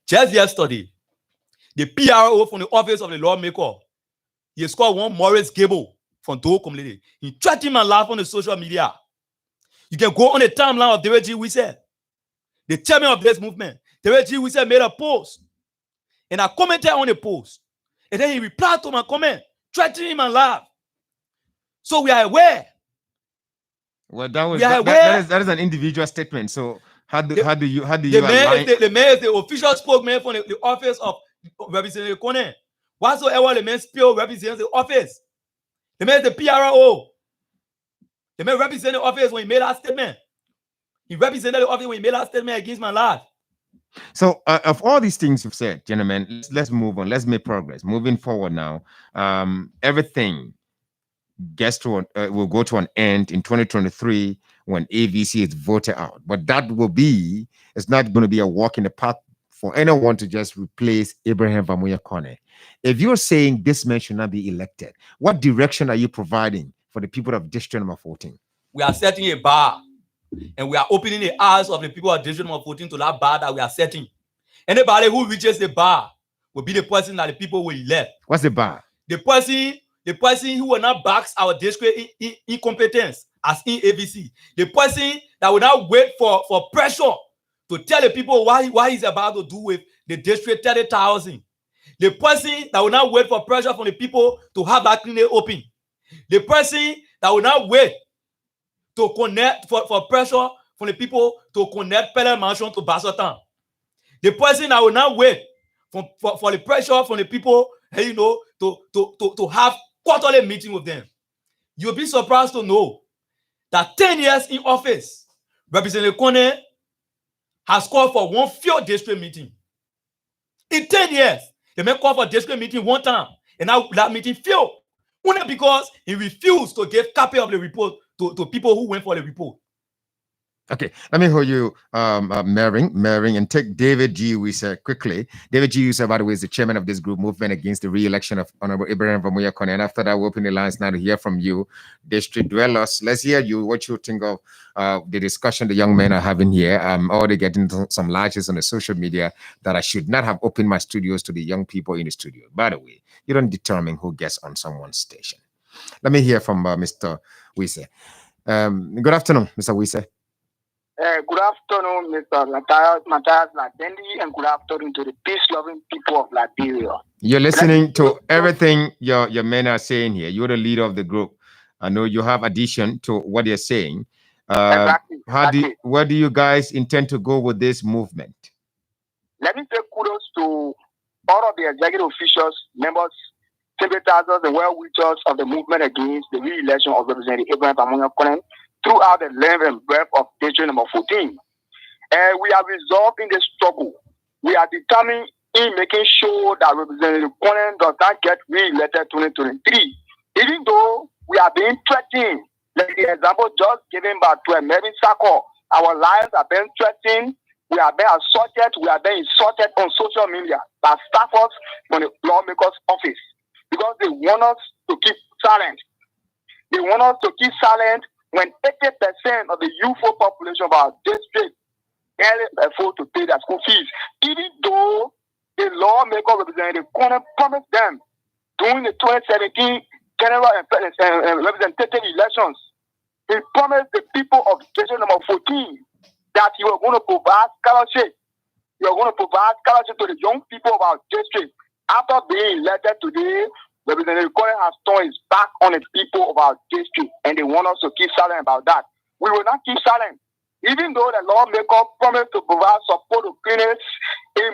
Just yesterday, the PRO from the office of the lawmaker, he scored one Morris Gable from Doe community. He threatened my life on the social media. You can go on the timeline of Derek G. Wissel, the chairman of this movement. Derek G. Wissel made a post, and I commented on the post. And then he replied to my comment, threatening my life. So we are aware. Well, that is an individual statement. So how do you the man is the official spokesman from the office of Representative Kone. Whatsoever the man spill represents the office. The man is the PRO. The man represented the office when he made that statement. He represented the office when he made that statement against my life. So, of all these things you've said, gentlemen, let's move on. Let's make progress. Moving forward now, everything will go to an end in 2023 when AVC is voted out. But it's not going to be a walk in the park for anyone to just replace Abraham Vamuya Kone. If you're saying this man should not be elected, what direction are you providing for the people of District number 14? We are setting a bar, and we are opening the eyes of the people of District number 14 to that bar that we are setting. Anybody who reaches the bar will be the person that the people will elect. What's the bar? The person who will not back our district incompetence as in AVC. The person that will not wait for pressure to tell the people why he's about to do with the district 30,000. The person that will not wait for pressure from the people to have that clinic open. The person that will not wait to connect for pressure from the people to connect Pele Mansion to Bassotan. The person that will not wait for the pressure from the people, to have quarterly meeting with them. You'll be surprised to know that 10 years in office, Representative Kone has called for one field district meeting. In 10 years, they may call for district meeting one time, and now that meeting failed. Only because he refused to give copy of the report to people who went for the report. Okay, let me hold you, Mervyn, and take David G. Wiese quickly. David G. Wiese, by the way, is the chairman of this group, Movement Against the Re-Election of Honorable Ibrahim Vamuya Kone. And after that, we'll open the lines now to hear from you, district dwellers. Let's hear you, what you think of the discussion the young men are having here. I'm already getting some lashes on the social media that I should not have opened my studios to the young people in the studio. By the way, you don't determine who gets on someone's station. Let me hear from Mr. Wiese. Good afternoon, Mr. Wiese. Good afternoon, Mr. Matthias Labendi, and good afternoon to the peace-loving people of Liberia. You're listening to everything your men are saying here. You're the leader of the group. I know you have addition to what they're saying. Exactly. Where do you guys intend to go with this movement? Let me say kudos to all of the executive officials, members, sympathizers, and well-wishers of the movement against the re-election of Representative Ibrahim Vamuya Kone throughout the length and breadth of district number 14. We are resolved in this struggle. We are determined in making sure that Representative Kone does not get re-elected 2023. Even though we are being threatened, like the example just given by Mervyn Sacker, our lives are being threatened, we are being assaulted, we are being insulted on social media by staffers from the lawmakers' office because they want us to keep silent. They want us to keep silent when 80% of the youthful population of our district can't afford to pay their school fees, even though the lawmaker Representative Kone promised them during the 2017 general and representative elections, he promised the people of district number 14 that he was going to provide scholarship. He was going to provide scholarship to the young people of our district. After being elected today, Representative Kone has turned his back on the people of our district, and they want us to keep silent about that. We will not keep silent. Even though the lawmaker promised to provide support to clinics in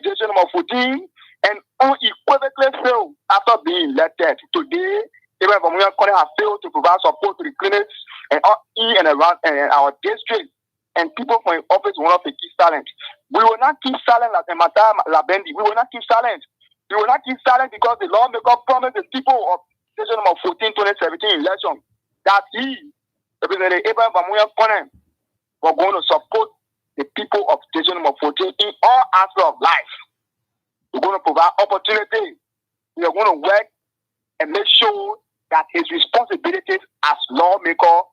district number 14, and unequivocally failed after being elected. Today, Ibrahim Vamuya Kone has failed to provide support to the clinics and in and around our district, and people from office want us to keep silent. We will not keep silent like Matthias Labendi. We will not keep silent. We will not keep silent because the lawmaker promised the people of district number 14 2017 election that he, Representative Ibrahim Vamuya Kone, was going to support the people of district number 14 in all aspects of life. We're going to provide opportunity. We are going to work and make sure that his responsibilities as lawmaker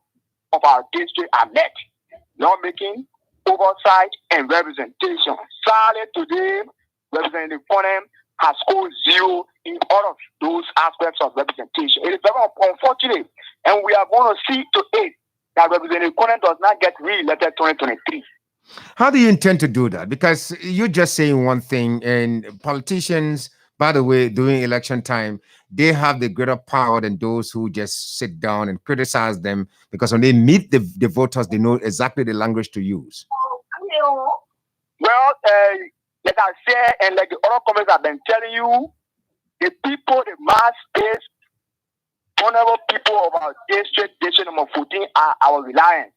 of our district are met. Lawmaking, oversight, and representation. Sadly, today, Representative Kone has scored 0 in all of those aspects of representation. It is very unfortunate, and we are going to see to it that Representative Kone does not get re-elected 2023. How do you intend to do that? Because you're just saying one thing, and politicians, by the way, during election time, they have the greater power than those who just sit down and criticize them, because when they meet the voters, they know exactly the language to use. Well, like I said, and like the other comments I've been telling you, the people, the mass-based, vulnerable people of our district number 14 are our reliance.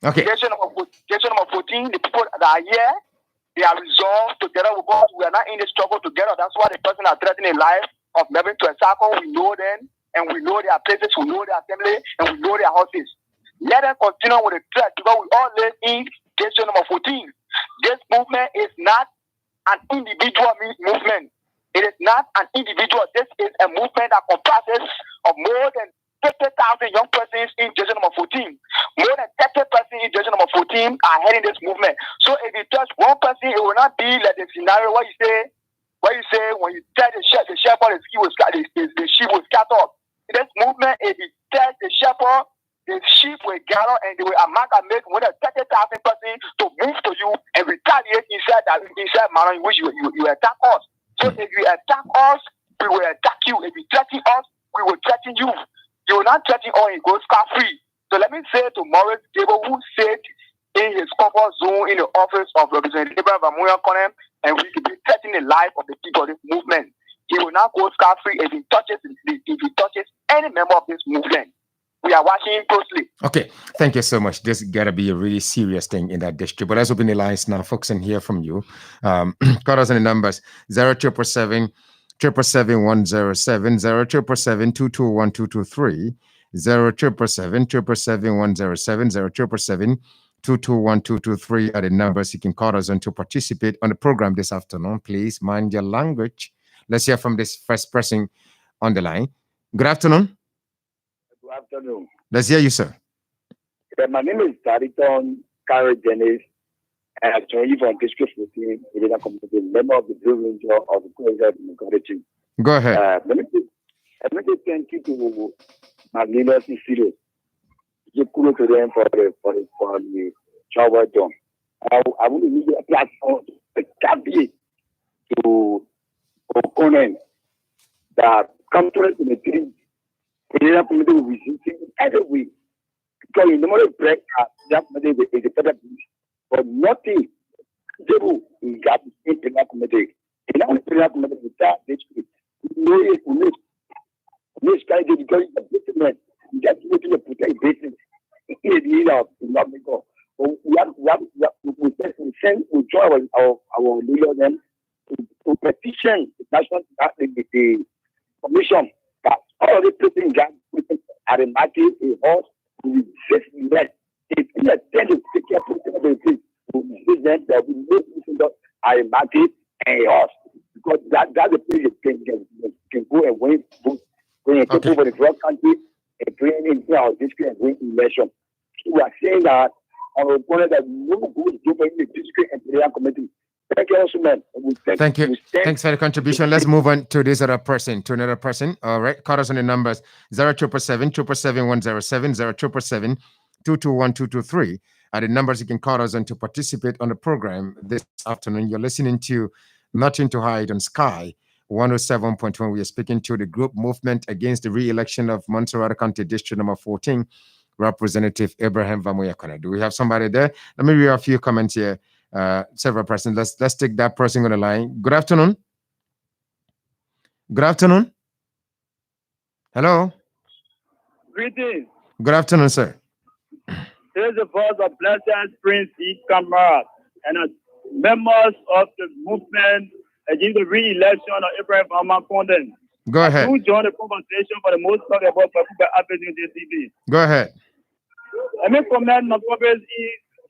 Okay. District number 14, the people that are here, they are resolved together with us. We are not in the struggle together. That's why the person are threatening the life of Mervyn Sacker. We know them, and we know their places, we know their assembly, and we know their houses. Let them continue with the threat because we all live in district number 14. This movement is not an individual movement. It is not an individual. This is a movement that comprises of more than 50,000 young persons in district number 14. More than 30 persons in district number 14 are heading this movement. So if you touch one person, it will not be like the scenario where you say when you tell the shepherd, the sheep will scatter. In this movement, if you tell the shepherd, the sheep will gather and they will amalgamate more than 30,000 persons to move to you and retaliate inside manner in which you attack us. So if you attack us, we will attack you. If you threaten us, we will threaten you. You will not threaten us and go scot-free. So let me say to Maurice Gable, who said in his comfort zone in the office of Representative Ibrahim Vamuya Kone, and we could be threatening the life of the people of this movement. He will not go scot-free if he touches any member of this movement. We are watching him closely. Okay, thank you so much. This gotta be a really serious thing in that district. But let's open the lines now, folks, and hear from you. Call us on the numbers 0777 107 0277 221 223 07777 221 are the numbers you can call us on to participate on the program this afternoon. Please mind your language. Let's hear from this first person on the line. Good afternoon. Good afternoon. Let's hear you, sir. My name is Tariton Carol Dennis, and I join you from District 14, community, member of the Blue Ranger of the Queensland team. Go ahead. Let me say thank you to my leaders in Syria. You could to them for the job well done. I want to use a platform to opponent that come to us in the team. The community will be every week. Because in the morning break, that is a better piece. But nothing stable in that internal committee. In that internal committee, we start this week. This guy did because it's a businessman. You just need to protect business. He is the leader of the Lomiko. We join our leader then to petition the national the commission that all the people in Ghana are the market, a horse, we face less. If we attend to take care of the things, we face them that we make people are a market and a horse. Because that's the place you can go and win when you take over the drug country and bring in our district and win election. So we are saying that our opponent that no good in the district and prayer committee. Thank you also, man. Thank you. Thanks for the contribution. Let's move on to this other person, All right. Call us on the numbers 07777 221 are the numbers you can call us on to participate on the program this afternoon. You're listening to Nothing to Hide on Sky 107.1. We are speaking to the group Movement Against the Re-Election of Montserrat County District number 14, Representative Abraham Vamoyakona. Do we have somebody there? Let me read a few comments here. Several persons. Let's take that person on the line. Good afternoon. Good afternoon. Hello. Greetings. Good afternoon, sir. Here's the voice of Blessed Prince E. Kamara and members of the movement against the re-election of Abraham Vamoyakona. Go ahead. Who joined the conversation for the most part about Pakuba Avenue TV. Go ahead. Let me comment on Pakuba's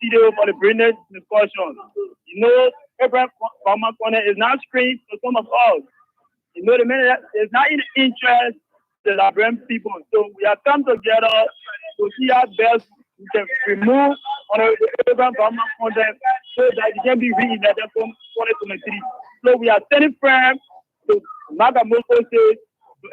video for the brilliant discussion. You know, Abraham Vamoyakona is not screened for some of us. You know, the man is not in the interest of the Liberian people. So we have come together to see how best we can remove Abraham Vamoyakona so that he can be re-elected from 2023. So we are standing firm to Magamoko to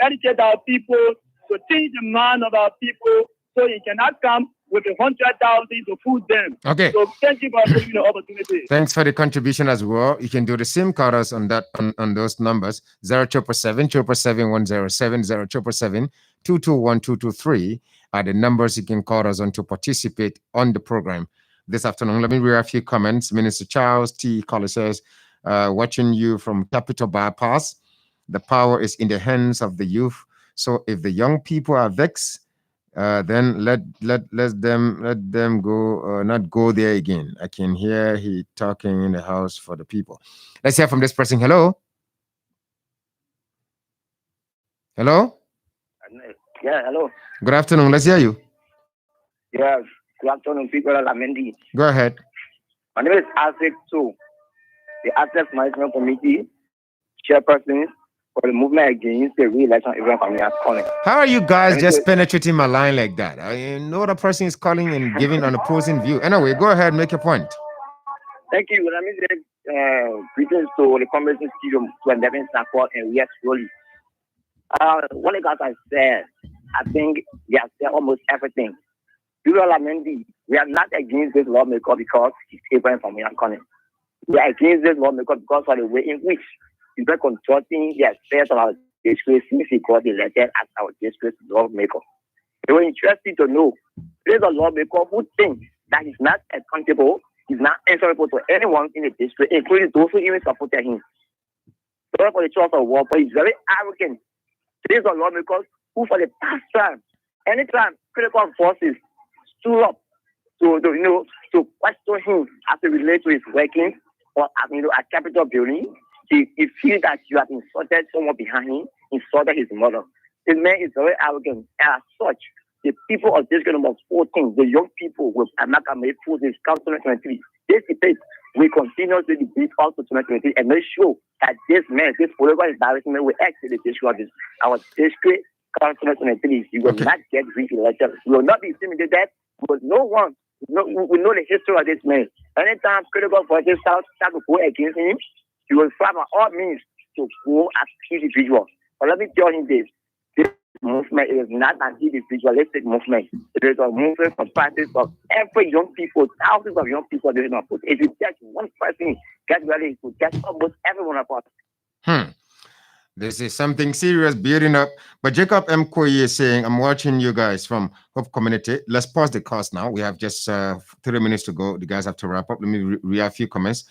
educate our people, to change the mind of our people so he cannot come with 100,000 to food them. Okay. So thank you for giving the opportunity. Thanks for the contribution as well. You can do the same call us on that on those numbers 07777 221 are the numbers you can call us on to participate on the program this afternoon. Let me read a few comments. Minister Charles T. Collins says, watching you from Capital Bypass, the power is in the hands of the youth. So if the young people are vexed, then let them go, not go there again. I can hear he talking in the house for the people. Let's hear from this person. Hello. Hello. Yeah, hello. Good afternoon. Let's hear you. Yes, good afternoon, people of Lamendi. Go ahead. My name is Asik Too, the Access Management Committee chairperson for the movement against the re-election of Abraham Vamoyakona. How are you guys just penetrating my line like that? I know the person is calling and giving an opposing view. Anyway, go ahead, make your point. Thank you. Let me say greetings to the conversation studio to Devin Support and yes, Rolly. What the guys have said, I think they have said almost everything. People of Lamendi, we are not against this lawmaker because he's Abraham Vamoyakona. We are against this lawmaker because of the way in which he's been consulting the affairs of our district since he got elected as our district lawmaker. It was interesting to know there's a lawmaker who thinks that he's not accountable, he's not answerable to anyone in the district, including those who even supported him. Sorry for the choice of word, but he's very arrogant. There's a lawmaker who, for the past time, anytime critical forces stood up to question him as it relates to his working or at Capitol building, he feels that you have insulted someone behind him, insulted his mother. This man is very arrogant, and as such, the people of district number 14, the young people with Amakame Forces Council 2023, this debate we continuously debate also 2023 and make sure that this man, this political embarrassment will exit the district of this. Our district council 2023, you will not get re-elected. You will not be intimidated because no one, we know the history of this man. Anytime critical voices start to go against him, he will fight by all means to go as individual. But let me tell him this. This movement is not an individualistic movement. It is a movement for practice of every young people, thousands of young people. If you get one person, get ready to get almost everyone of us. This is something serious building up. But Jacob M. Koye is saying, I'm watching you guys from Hope Community. Let's pause the cast now. We have just 3 minutes to go. The guys have to wrap up. Let me read a few comments.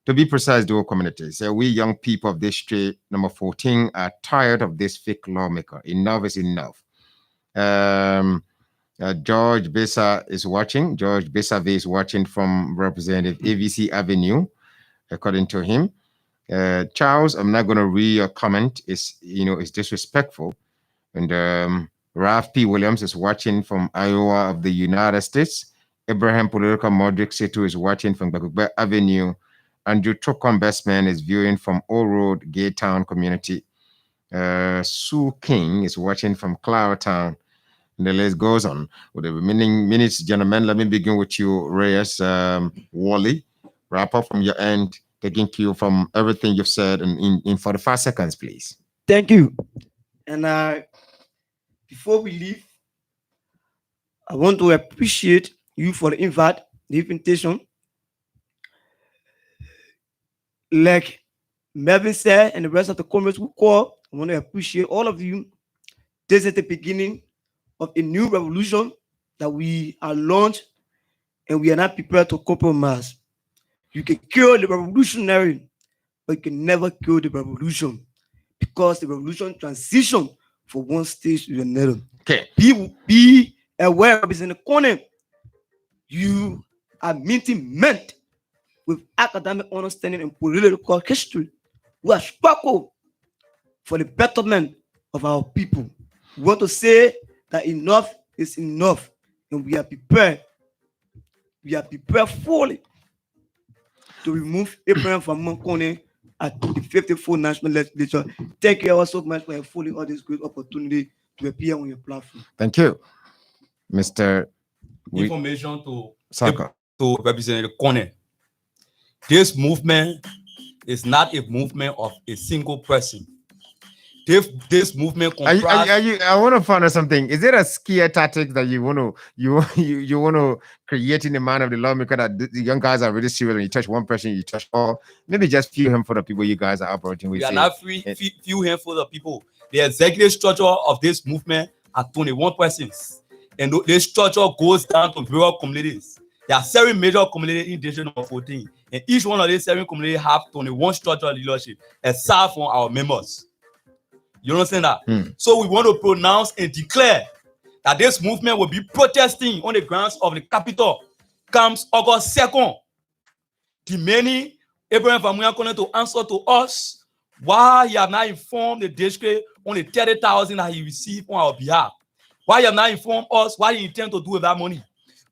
To be precise, the Hope Community. So we young people of district number 14 are tired of this fake lawmaker. Enough is enough. George Besa is watching. George Besave is watching from Representative AVC Avenue, according to him. Charles, I'm not going to read your comment. It's disrespectful. And Ralph P. Williams is watching from Iowa of the United States. Abraham Political Modric Setu is watching from Bakugbe Avenue. Andrew Tokon Bestman is viewing from Old Road, Gay Town community. Sue King is watching from Cloud Town. And the list goes on. With the remaining minutes, gentlemen, let me begin with you, Reyes. Wally, wrap up from your end. Taking cue from everything you've said in 45 seconds, please. Thank you. And before we leave, I want to appreciate you for the invitation. Like Melvin said, and the rest of the comrades who call, I want to appreciate all of you. This is the beginning of a new revolution that we are launched, and we are not prepared to compromise. You can kill the revolutionary, but you can never kill the revolution, because the revolution transition from one stage to another. Okay. Be aware of this in the corner. You are meeting men with academic understanding and political history who have struggled for the betterment of our people. We want to say that enough is enough, and we are prepared. We are prepared fully to remove Abraham from Mankone at the 54th National Legislature. Thank you all so much for affording all this great opportunity to appear on your platform. Thank you, Mr. Information to Saka. To Representative Kone. This movement is not a movement of a single person. This movement comprises. I want to find out something. Is it a scare tactic that you want to create in the mind of the lawmaker that the young guys are really serious? When you touch one person, you touch all. Maybe just few him for the people you guys are operating with. We are not few him for the people. The executive structure of this movement are 21 persons, and this structure goes down to rural communities. There are 7 major communities in district number 14, and each one of these 7 communities have 21 structural leadership, aside from our members. You understand that? So we want to pronounce and declare that this movement will be protesting on the grounds of the Capitol comes August 2nd, demanding Abraham Famuya to answer to us why he have not informed the district on the 30,000 that he received on our behalf. Why he have not informed us what he intends to do with that money.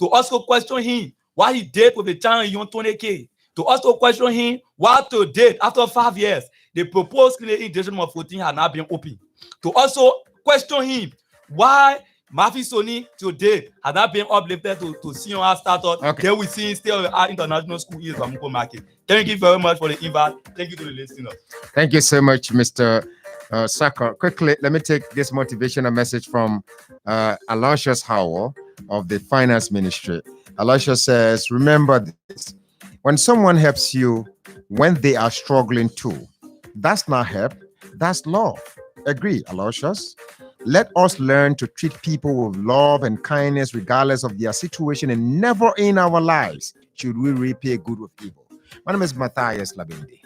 To also question him what he did with the child in 20K. To also question him what to did after 5 years. The proposed clinic in district number 14 had not been opened. To also question him why Mafi Soni today had not been uplifted to senior high status. Okay. Then we see still our international school in Bamuko market. Thank you very much for the invite. Thank you to the listeners. Thank you so much, Mr. Saka. Quickly, let me take this motivational message from Aloysius Howell of the Finance Ministry. Aloysius says, remember this. When someone helps you when they are struggling too, that's not help, that's love. Agree, Aloysius? Let us learn to treat people with love and kindness regardless of their situation, and never in our lives should we repay good with evil. My name is Matthias Labindi.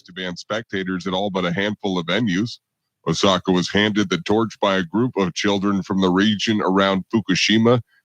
To ban spectators at all but a handful of venues. Osaka was handed the torch by a group of children from the region around Fukushima